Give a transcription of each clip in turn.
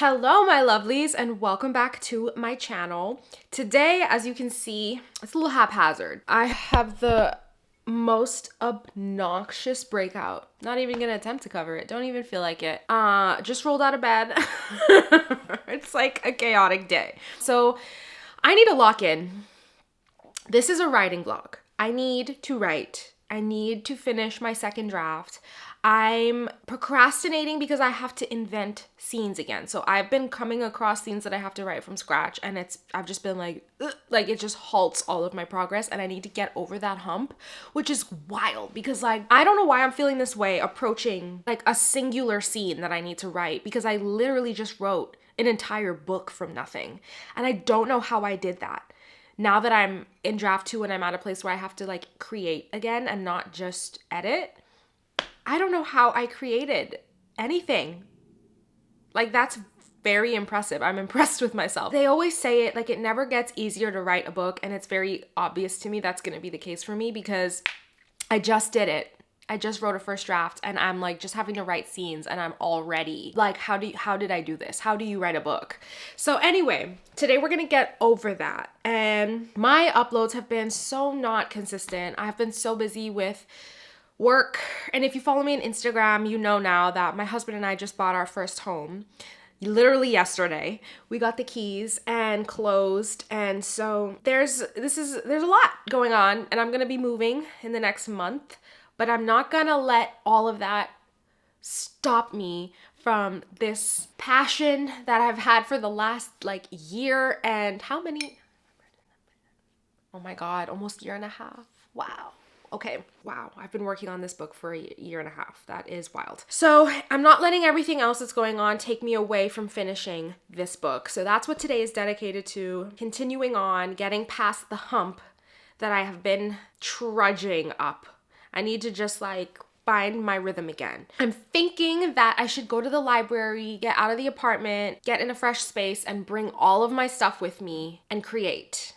Hello my lovelies and welcome back to my channel. Today, as you can see, it's a little haphazard. I have the most obnoxious breakout. Not even gonna attempt to cover it. Don't even feel like it. Just rolled out of bed. It's like a chaotic day. So I need to lock in. This is a writing vlog. I need to write. I need to finish my second draft. I'm procrastinating because I have to invent scenes again. So I've been coming across scenes that I have to write from scratch, and I've just been like it just halts all of my progress, and I need to get over that hump, which is wild because I don't know why I'm feeling this way approaching like a singular scene that I need to write, because I literally just wrote an entire book from nothing, and I don't know how I did that. Now that I'm in draft 2 and I'm at a place where I have to like create again and not just edit, I don't know how I created anything. Like, that's very impressive. I'm impressed with myself. They always say it, like, it never gets easier to write a book, and it's very obvious to me that's going to be the case for me because I just did it. I just wrote a first draft and I'm like just having to write scenes, and I'm already like, how did I do this? How do you write a book? So anyway, today we're gonna get over that. And my uploads have been so not consistent. I've been so busy with work. And if you follow me on Instagram, you know now that my husband and I just bought our first home. Literally yesterday. We got the keys and closed. And so there's a lot going on, and I'm going to be moving in the next month, but I'm not going to let all of that stop me from this passion that I've had for the last like year and how many? Oh my God, almost year and a half. Wow. Okay, wow, I've been working on this book for a year and a half. That is wild. So I'm not letting everything else that's going on take me away from finishing this book. So that's what today is dedicated to, continuing on, getting past the hump that I have been trudging up. I need to just like find my rhythm again. I'm thinking that I should go to the library, get out of the apartment, get in a fresh space, and bring all of my stuff with me and create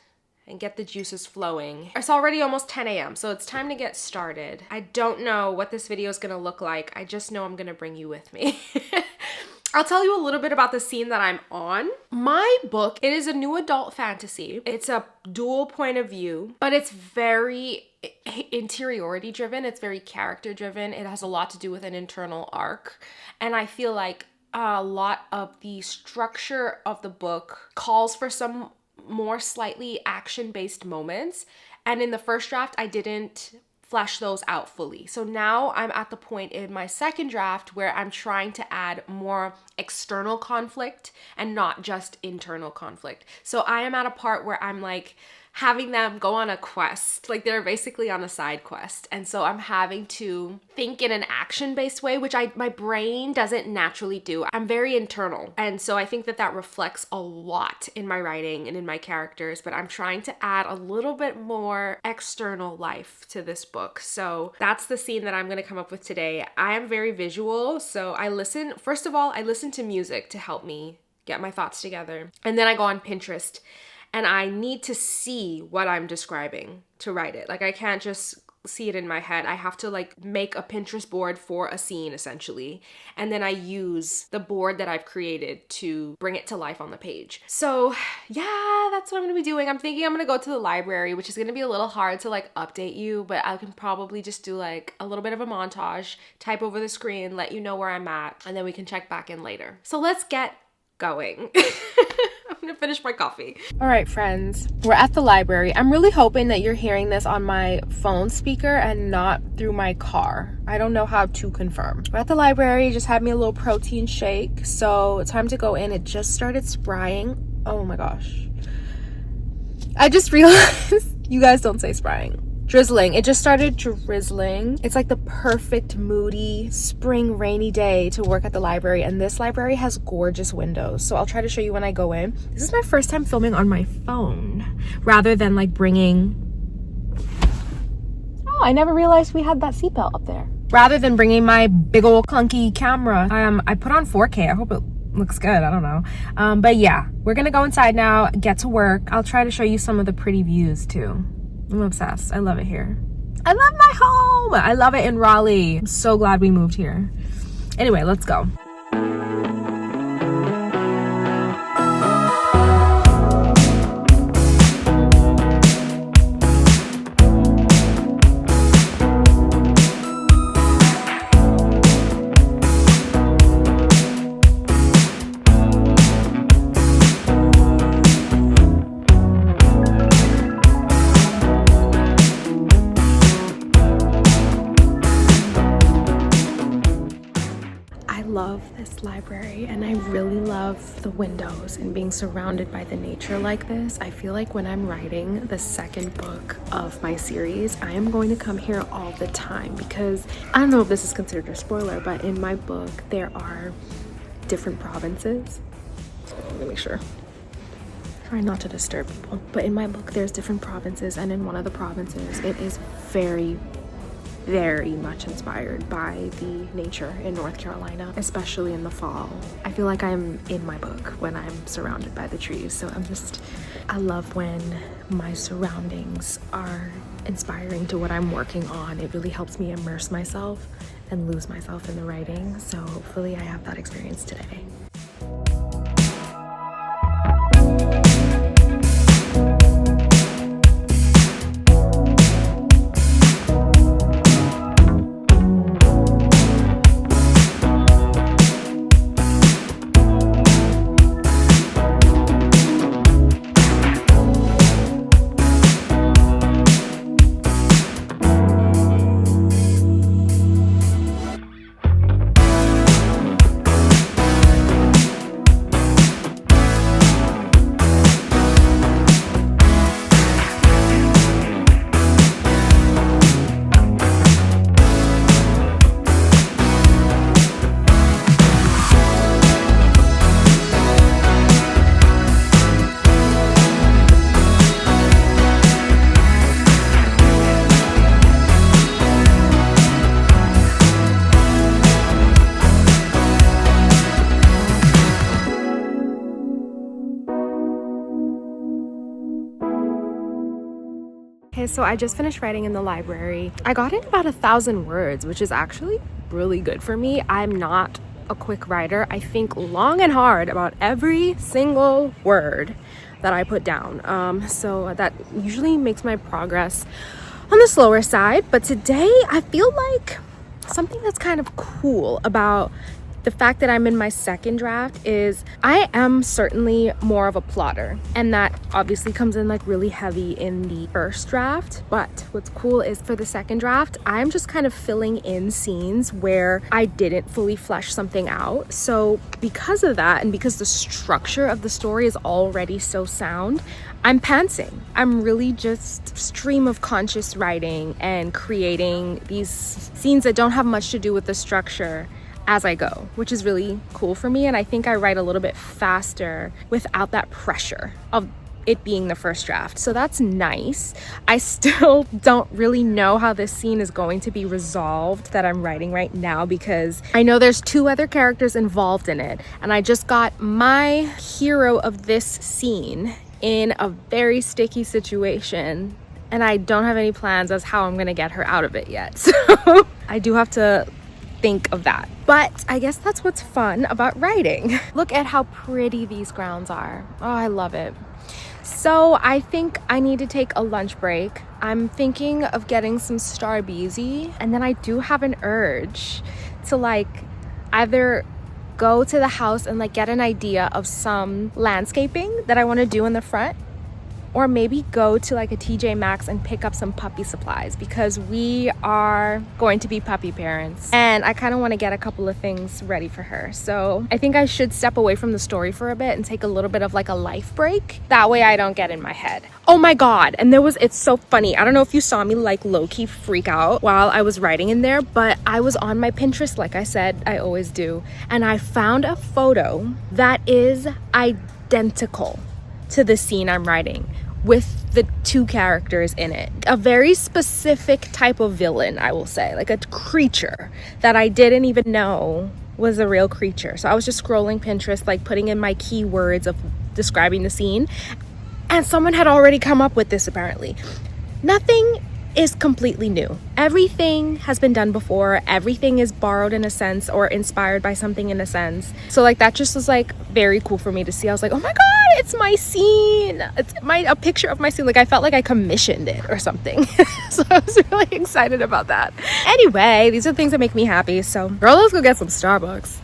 and get the juices flowing. It's already almost 10 a.m., so it's time to get started. I don't know what this video is gonna look like. I just know I'm gonna bring you with me. I'll tell you a little bit about the scene that I'm on. My book, it is a new adult fantasy. It's a dual point of view, but it's very interiority driven. It's very character driven. It has a lot to do with an internal arc. And I feel like a lot of the structure of the book calls for some more slightly action-based moments, and in the first draft I didn't flesh those out fully. So now I'm at the point in my second draft where I'm trying to add more external conflict and not just internal conflict. So I am at a part where I'm like having them go on a quest, like they're basically on a side quest. And so I'm having to think in an action-based way, which my brain doesn't naturally do. I'm very internal. And so I think that reflects a lot in my writing and in my characters, but I'm trying to add a little bit more external life to this book. So that's the scene that I'm gonna come up with today. I am very visual, so first of all, I listen to music to help me get my thoughts together. And then I go on Pinterest, and I need to see what I'm describing to write it. Like, I can't just see it in my head. I have to like make a Pinterest board for a scene essentially. And then I use the board that I've created to bring it to life on the page. So yeah, that's what I'm gonna be doing. I'm thinking I'm gonna go to the library, which is gonna be a little hard to like update you, but I can probably just do like a little bit of a montage, type over the screen, let you know where I'm at, and then we can check back in later. So let's get going. I'm gonna finish my coffee. All right, friends, we're at the library. I'm really hoping that you're hearing this on my phone speaker and not through my car. I don't know how to confirm. We're at the library, just had me a little protein shake, so it's time to go in. It just started spraying. Oh my gosh. I just realized you guys don't say spraying. Drizzling. It just started drizzling. It's like the perfect moody spring rainy day to work at the library, and this library has gorgeous windows, so I'll try to show you when I go in. This is my first time filming on my phone rather than like bringing... Oh, I never realized we had that seatbelt up there. Rather than bringing my big old clunky camera. I put on 4K. I hope it looks good. I don't know. But yeah, we're gonna go inside now, get to work. I'll try to show you some of the pretty views too. I'm obsessed. I love it here. I love my home. I love it in Raleigh. I'm so glad we moved here. Anyway, let's go. really love the windows and being surrounded by the nature like this. I feel like when I'm writing the second book of my series, I am going to come here all the time because I don't know if this is considered a spoiler, but in my book there are different provinces. Let me make sure. Try not to disturb people. But in my book there's different provinces, and in one of the provinces it is very much inspired by the nature in North Carolina, especially in the fall. I feel like I'm in my book when I'm surrounded by the trees. So I love when my surroundings are inspiring to what I'm working on. It really helps me immerse myself and lose myself in the writing. So hopefully I have that experience today. Okay, so I just finished writing in the library. I got in about 1,000 words, which is actually really good for me. I'm not a quick writer. I think long and hard about every single word that I put down. So that usually makes my progress on the slower side. But today I feel like something that's kind of cool about the fact that I'm in my second draft is I am certainly more of a plotter, and that obviously comes in like really heavy in the first draft. But what's cool is for the second draft, I'm just kind of filling in scenes where I didn't fully flesh something out. So because of that, and because the structure of the story is already so sound, I'm pantsing. I'm really just stream of conscious writing and creating these scenes that don't have much to do with the structure as I go, which is really cool for me. And I think I write a little bit faster without that pressure of it being the first draft. So that's nice. I still don't really know how this scene is going to be resolved that I'm writing right now, because I know there's 2 other characters involved in it. And I just got my hero of this scene in a very sticky situation, and I don't have any plans as how I'm gonna get her out of it yet. So I do have to think of that. But I guess that's what's fun about writing. Look at how pretty these grounds are. Oh, I love it. So I think I need to take a lunch break. I'm thinking of getting some Starbucks, and then I do have an urge to like either go to the house and like get an idea of some landscaping that I want to do in the front, or maybe go to like a TJ Maxx and pick up some puppy supplies, because we are going to be puppy parents and I kind of want to get a couple of things ready for her. So I think I should step away from the story for a bit and take a little bit of like a life break. That way I don't get in my head. Oh my God. And it's so funny. I don't know if you saw me like low-key freak out while I was writing in there, but I was on my Pinterest, like I said, I always do. And I found a photo that is identical to the scene I'm writing, with the 2 characters in it. A very specific type of villain, I will say, like a creature that I didn't even know was a real creature. So I was just scrolling Pinterest, like putting in my keywords of describing the scene, and someone had already come up with this apparently. Nothing is completely new. Everything has been done before. Everything is borrowed in a sense or inspired by something in a sense. So like that just was like very cool for me to see. I was like, oh my God, it's my scene. It's a picture of my scene. Like I felt like I commissioned it or something. So I was really excited about that. Anyway, these are things that make me happy. So girl, let's go get some Starbucks.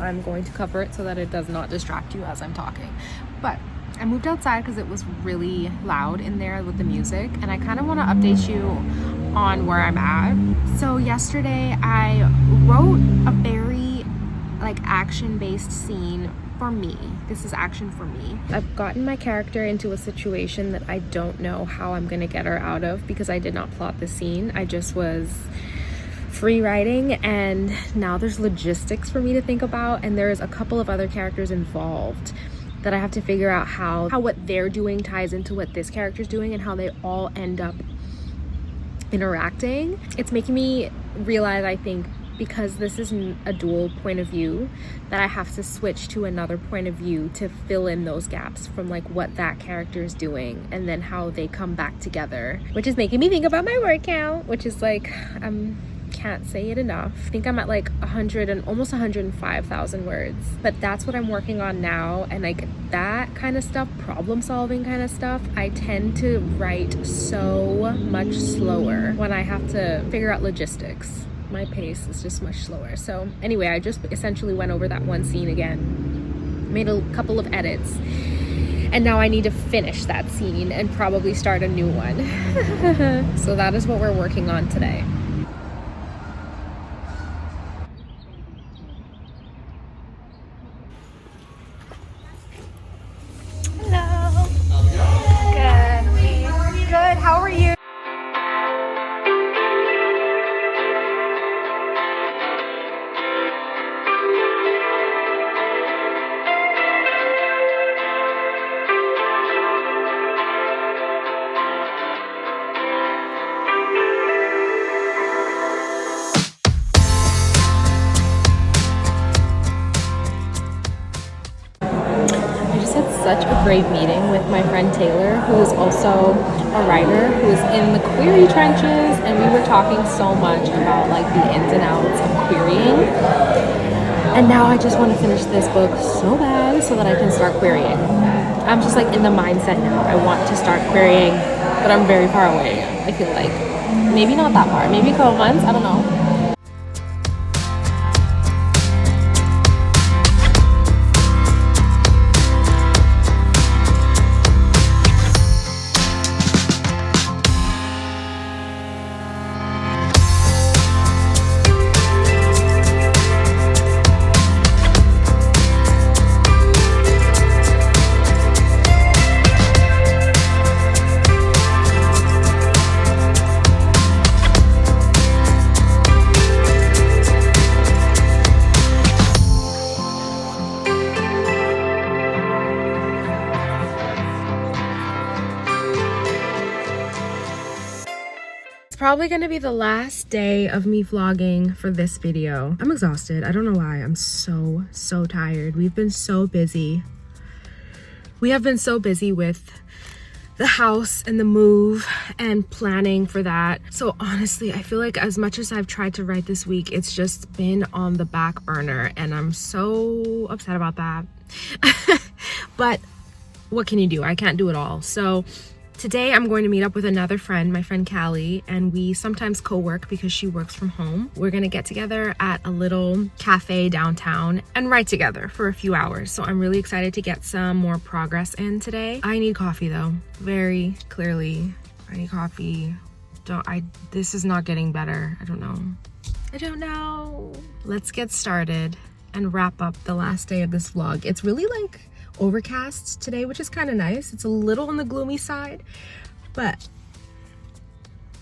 I'm going to cover it so that it does not distract you as I'm talking. But I moved outside because it was really loud in there with the music, and I kind of want to update you on where I'm at. So yesterday I wrote a very like action-based scene for me. This is action for me. I've gotten my character into a situation that I don't know how I'm gonna get her out of because I did not plot the scene. I just was free writing, and now there's logistics for me to think about, and there's a couple of other characters involved that I have to figure out how what they're doing ties into what this character's doing and how they all end up interacting. It's making me realize, I think, because this is a dual point of view, that I have to switch to another point of view to fill in those gaps from like what that character is doing and then how they come back together, which is making me think about my word count, which is like can't say it enough. I think I'm at like 100 and almost 105,000 words, but that's what I'm working on now. And like that kind of stuff, problem solving kind of stuff, I tend to write so much slower when I have to figure out logistics. My pace is just much slower. So anyway, I just essentially went over that one scene again, made a couple of edits, and now I need to finish that scene and probably start a new one. So that is what we're working on today. Good. How are you? Such a great meeting with my friend Taylor, who is also a writer who is in the query trenches, and we were talking so much about like the ins and outs of querying. And now I just want to finish this book so bad so that I can start querying. I'm just like in the mindset now. I want to start querying, but I'm very far away. I feel like maybe not that far, maybe a couple months, I don't know. Probably gonna be the last day of me vlogging for this video. I'm exhausted. I don't know why. I'm so tired. We've been so busy. We have been so busy with the house and the move and planning for that. So honestly, I feel like as much as I've tried to write this week, it's just been on the back burner, and I'm so upset about that. But what can you do? I can't do it all. So today I'm going to meet up with another friend, my friend Callie, and we sometimes co-work because she works from home. We're gonna get together at a little cafe downtown and write together for a few hours. So I'm really excited to get some more progress in today. I need coffee though, very clearly. I need coffee. This is not getting better. I don't know. Let's get started and wrap up the last day of this vlog. It's really like overcast today, which is kind of nice. It's a little on the gloomy side, but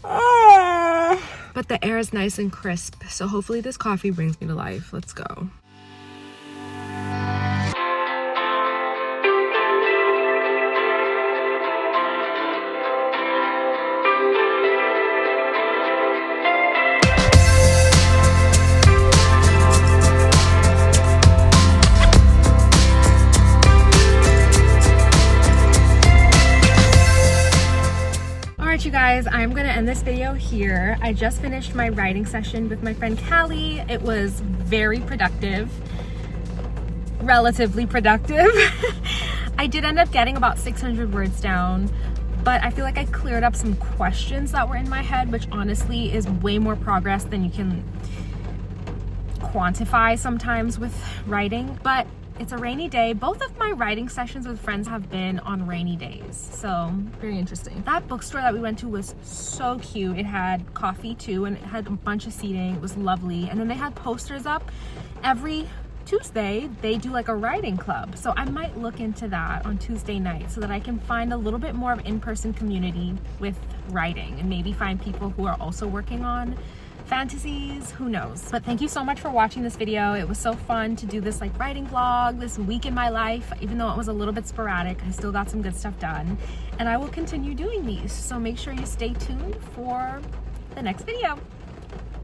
the air is nice and crisp. So hopefully this coffee brings me to life. Let's go. You guys, I'm gonna end this video here. I just finished my writing session with my friend Callie. It was very productive, relatively productive. I did end up getting about 600 words down, but I feel like I cleared up some questions that were in my head, which honestly is way more progress than you can quantify sometimes with writing, but it's a rainy day. Both of my writing sessions with friends have been on rainy days, so very interesting. That bookstore that we went to was so cute. It had coffee too, and it had a bunch of seating. It was lovely. And then they had posters up. Every Tuesday they do like a writing club, so I might look into that on Tuesday night so that I can find a little bit more of in-person community with writing, and maybe find people who are also working on fantasies, who knows. But thank you so much for watching this video. It was so fun to do this like writing vlog, this week in my life. Even though it was a little bit sporadic, I still got some good stuff done, and I will continue doing these, so make sure you stay tuned for the next video.